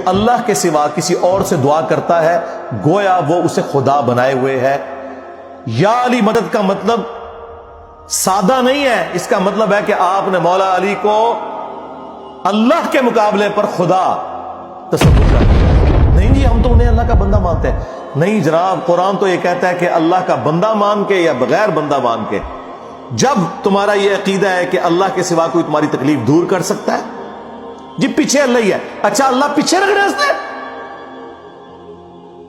اللہ کے سوا کسی اور سے دعا کرتا ہے گویا وہ اسے خدا بنائے ہوئے ہے۔ یا علی مدد کا مطلب سادہ نہیں ہے، اس کا مطلب ہے کہ آپ نے مولا علی کو اللہ کے مقابلے پر خدا تصور کر دیا۔ نہیں جی ہم تو انہیں اللہ کا بندہ مانتے ہیں، نہیں جناب، قرآن تو یہ کہتا ہے کہ اللہ کا بندہ مان کے یا بغیر بندہ مان کے۔ جب تمہارا یہ عقیدہ ہے کہ اللہ کے سوا کوئی تمہاری تکلیف دور کر سکتا ہے، جی پیچھے اللہ ہی ہے، اچھا اللہ پیچھے رکھ رہے ہیں۔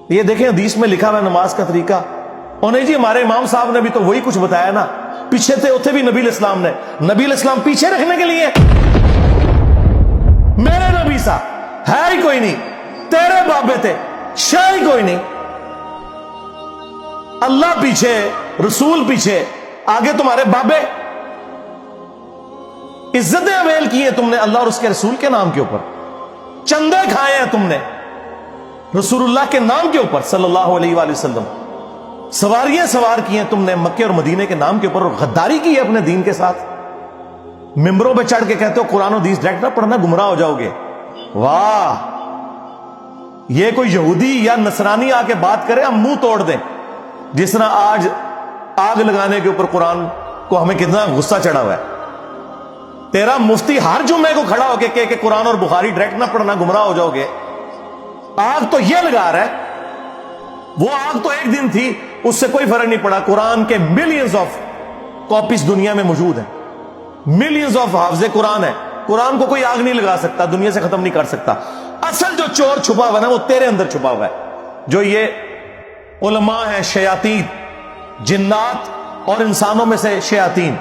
یہ دیکھیں حدیث میں لکھا ہوا ہے نماز کا طریقہ، اور نہیں جی ہمارے امام صاحب نے بھی تو وہی کچھ بتایا نا، پیچھے تھے اتنے بھی نبی علیہ السلام نے، نبی علیہ السلام پیچھے رکھنے کے لیے، میرے نبی سا ہے ہی کوئی نہیں، تیرے بابے تھے شاہ ہی کوئی نہیں، اللہ پیچھے، رسول پیچھے، آگے تمہارے بابے۔ عزتیں اویل کی ہیں تم نے اللہ اور اس کے رسول کے نام کے اوپر، چندے کھائے ہیں تم نے رسول اللہ کے نام کے اوپر صلی اللہ علیہ وآلہ وسلم، سواریاں سوار کی ہیں تم نے مکے اور مدینے کے نام کے اوپر، اور غداری کی ہے اپنے دین کے ساتھ۔ ممبروں پہ چڑھ کے کہتے ہو قرآن و حدیث ڈائریکٹ نہ پڑھنا گمراہ ہو جاؤ گے۔ واہ، یہ کوئی یہودی یا نصرانی آ کے بات کرے ہم منہ توڑ دیں، جس طرح آج آگ لگانے کے اوپر قرآن کو ہمیں کتنا غصہ چڑھا ہوا ہے۔ تیرا مفتی ہر جمعے کو کھڑا ہو کے کہ قرآن اور بخاری ڈائریکٹ نہ پڑھنا گمراہ ہو جاؤ گے، آگ تو یہ لگا رہا ہے، وہ آگ تو ایک دن تھی، اس سے کوئی فرق نہیں پڑا۔ قرآن کے ملینز آف کاپیز دنیا میں موجود ہیں، ملینز آف حافظ قرآن ہے، قرآن کو کوئی آگ نہیں لگا سکتا، دنیا سے ختم نہیں کر سکتا۔ اصل جو چور چھپا ہوا ہے وہ تیرے اندر چھپا ہوا ہے، جو یہ علماء ہیں، شیاطین، جنات اور انسانوں میں سے شیاطین،